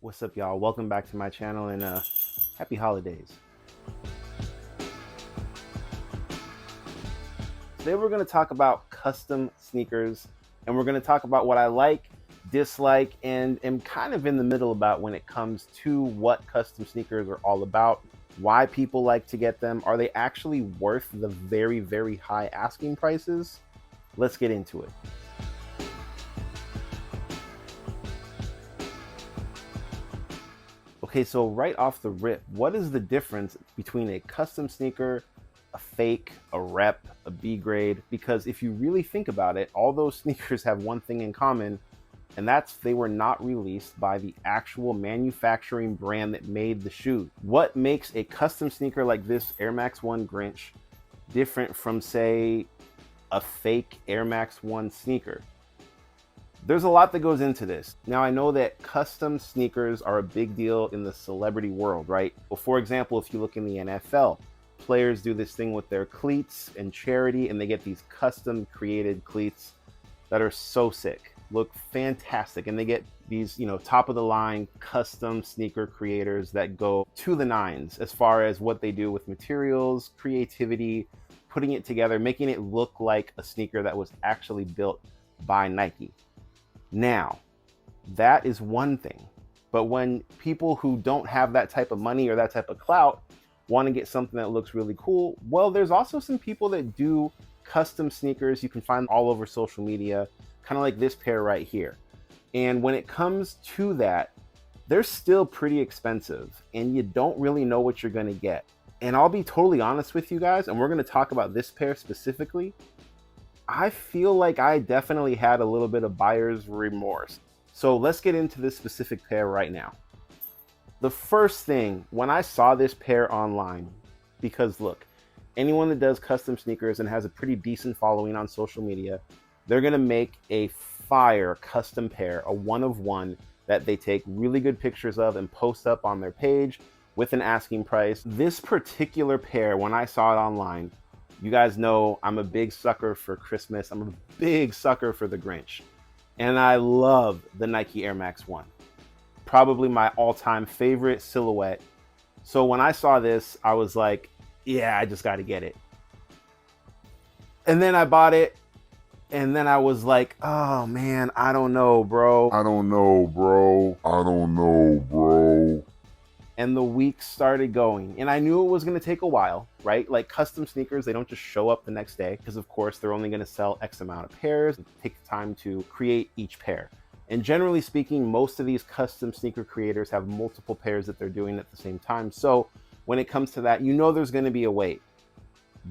What's up, y'all? Welcome back to my channel and happy holidays. Today we're going to talk about custom sneakers, and we're going to talk about what I like, dislike, and am kind of in the middle about when it comes to what custom sneakers are all about, why people like to get them. Are they actually worth the very, very high asking prices? Let's get into it. Okay, so right off the rip, what is the difference between a custom sneaker, a fake, a rep, a B grade? Because if you really think about it, all those sneakers have one thing in common, and that's they were not released by the actual manufacturing brand that made the shoe. What makes a custom sneaker like this Air Max 1 Grinch different from, say, a fake Air Max 1 sneaker? There's a lot that goes into this. Now, I know that custom sneakers are a big deal in the celebrity world, right? Well, for example, if you look in the NFL, players do this thing with their cleats and charity, and they get these custom created cleats that are so sick, look fantastic. And they get these, top of the line custom sneaker creators that go to the nines as far as what they do with materials, creativity, putting it together, making it look like a sneaker that was actually built by Nike. Now, that is one thing, but when people who don't have that type of money or that type of clout want to get something that looks really cool, well, there's also some people that do custom sneakers. You can find all over social media, kind of like this pair right here. And when it comes to that, they're still pretty expensive and you don't really know what you're going to get. And I'll be totally honest with you guys, and we're going to talk about this pair specifically. I feel like I definitely had a little bit of buyer's remorse. So let's get into this specific pair right now. The first thing, when I saw this pair online, because look, anyone that does custom sneakers and has a pretty decent following on social media, they're gonna make a fire custom pair, a one of one that they take really good pictures of and post up on their page with an asking price. This particular pair, when I saw it online, you guys know I'm a big sucker for Christmas. I'm a big sucker for the Grinch. And I love the Nike Air Max 1. Probably my all-time favorite silhouette. So when I saw this, I was like, yeah, I just got to get it. And then I bought it. And then I was like, oh man, I don't know, bro. And the weeks started going, and I knew it was going to take a while, right? Like custom sneakers, they don't just show up the next day, because of course they're only going to sell X amount of pairs. It takes time to create each pair. And generally speaking, most of these custom sneaker creators have multiple pairs that they're doing at the same time. So when it comes to that, there's going to be a wait.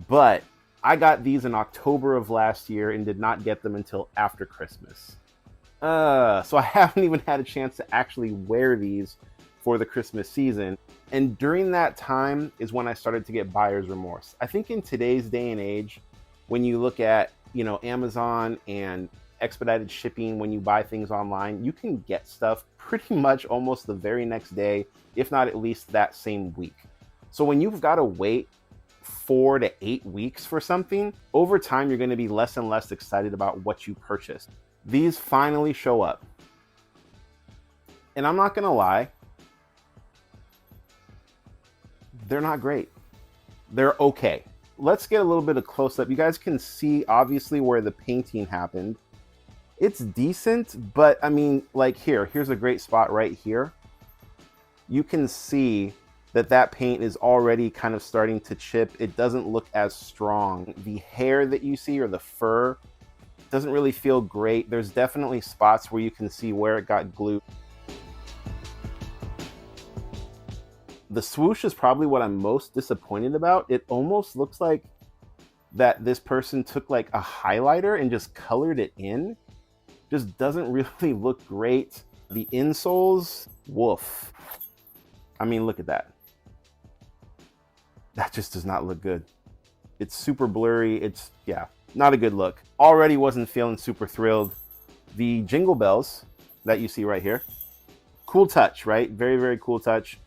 But I got these in October of last year and did not get them until after Christmas. So I haven't even had a chance to actually wear these for the Christmas season. And during that time is when I started to get buyer's remorse. I think in today's day and age, when you look at, Amazon and expedited shipping, when you buy things online, you can get stuff pretty much almost the very next day, if not at least that same week. So when you've got to wait 4 to 8 weeks for something, over time, you're going to be less and less excited about what you purchased. These finally show up. And I'm not going to lie, they're not great. They're okay. Let's get a little bit of close up. You guys can see obviously where the painting happened. It's decent, but I mean, like here's a great spot right here. You can see that paint is already kind of starting to chip. It doesn't look as strong. The hair that you see, or the fur, doesn't really feel great. There's definitely spots where you can see where it got glued. The swoosh is probably what I'm most disappointed about. It almost looks like that this person took like a highlighter and just colored it in. Just doesn't really look great. The insoles, woof. I mean, look at that. That just does not look good. It's super blurry. It's, not a good look. Already wasn't feeling super thrilled. The jingle bells that you see right here, cool touch, right? Very, very cool touch.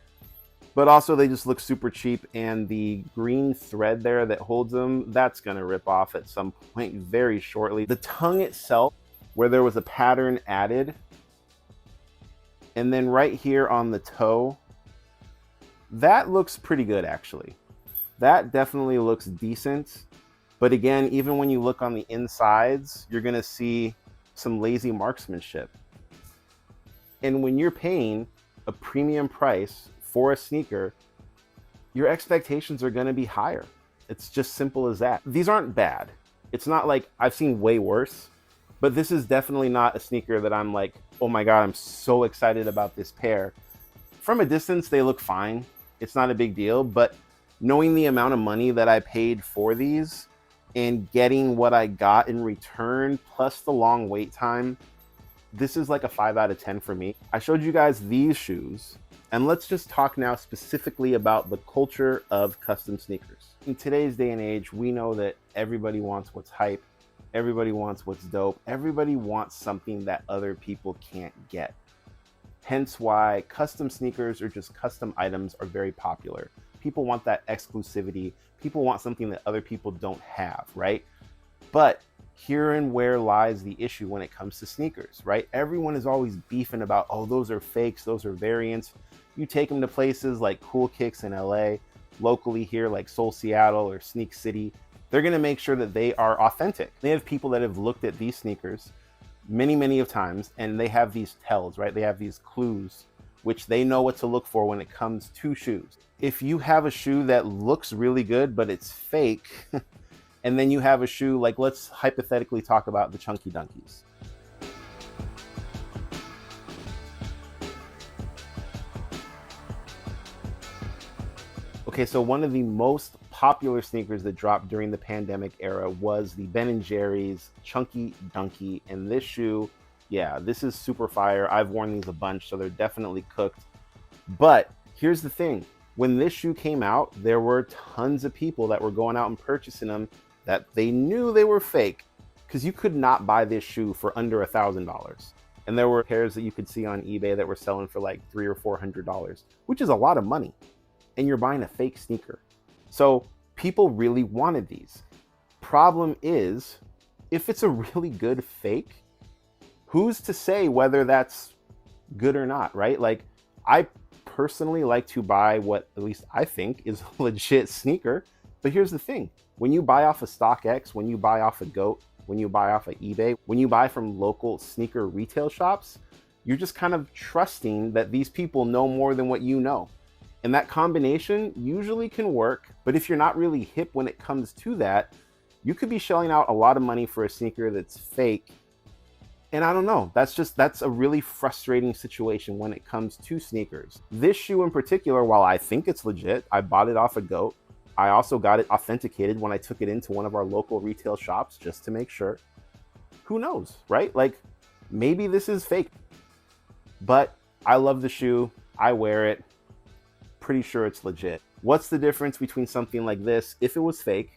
But also they just look super cheap, and the green thread there that holds them, that's gonna rip off at some point very shortly. The tongue itself, where there was a pattern added, And then right here on the toe, that looks pretty good actually. That definitely looks decent. But again, even when you look on the insides, you're gonna see some lazy marksmanship. And when you're paying a premium price for a sneaker, your expectations are gonna be higher. It's just simple as that. These aren't bad. It's not like I've seen way worse, but this is definitely not a sneaker that I'm like, oh my God, I'm so excited about this pair. From a distance, they look fine. It's not a big deal, but knowing the amount of money that I paid for these and getting what I got in return, plus the long wait time, this is like a 5 out of 10 for me. I showed you guys these shoes, and let's just talk now specifically about the culture of custom sneakers. In today's day and age, we know that everybody wants what's hype, everybody wants what's dope, everybody wants something that other people can't get. Hence why custom sneakers or just custom items are very popular. People want that exclusivity. People want something that other people don't have, right? But herein where lies the issue when it comes to sneakers, right? Everyone is always beefing about, oh, those are fakes, those are variants. You take them to places like Cool Kicks in LA, locally here like Seoul, Seattle, or Sneak City. They're gonna make sure that they are authentic. They have people that have looked at these sneakers many of times, and they have these tells, right? They have these clues, which they know what to look for when it comes to shoes. If you have a shoe that looks really good, but it's fake, and then you have a shoe, like let's hypothetically talk about the Chunky Dunkies. Okay, so one of the most popular sneakers that dropped during the pandemic era was the Ben & Jerry's Chunky Dunky. And this shoe, yeah, this is super fire. I've worn these a bunch, so they're definitely cooked. But here's the thing. When this shoe came out, there were tons of people that were going out and purchasing them that they knew they were fake, because you could not buy this shoe for under $1,000. And there were pairs that you could see on eBay that were selling for like $300 or $400, which is a lot of money. And you're buying a fake sneaker. So people really wanted these. Problem is, if it's a really good fake, who's to say whether that's good or not, right? Like, I personally like to buy what at least I think is a legit sneaker. But here's the thing. When you buy off of StockX, when you buy off of GOAT, when you buy off of eBay, when you buy from local sneaker retail shops, you're just kind of trusting that these people know more than what you know. And that combination usually can work, but if you're not really hip when it comes to that, you could be shelling out a lot of money for a sneaker that's fake. And I don't know, that's a really frustrating situation when it comes to sneakers. This shoe in particular, while I think it's legit, I bought it off of GOAT. I also got it authenticated when I took it into one of our local retail shops just to make sure. Who knows, right? Like, maybe this is fake, but I love the shoe. I wear it. Pretty sure it's legit. What's the difference between something like this, if it was fake,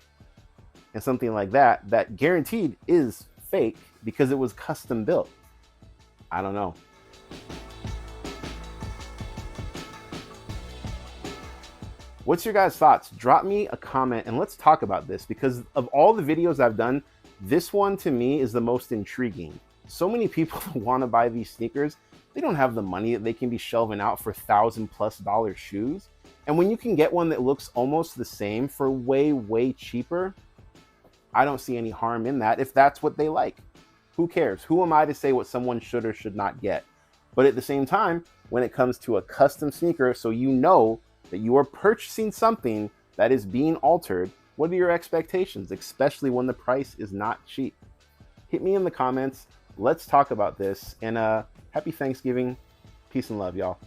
and something like that, that guaranteed is fake because it was custom built? I don't know. What's your guys' thoughts? Drop me a comment and let's talk about this, because of all the videos I've done, this one to me is the most intriguing. So many people want to buy these sneakers. They don't have the money that they can be shelving out for $1,000+ shoes. And when you can get one that looks almost the same for way cheaper, I don't see any harm in that if that's what they like. Who cares? Who am I to say what someone should or should not get? But at the same time, when it comes to a custom sneaker, so you know that you are purchasing something that is being altered, what are your expectations, especially when the price is not cheap? Hit me in the comments. Let's talk about this. And happy Thanksgiving. Peace and love, y'all.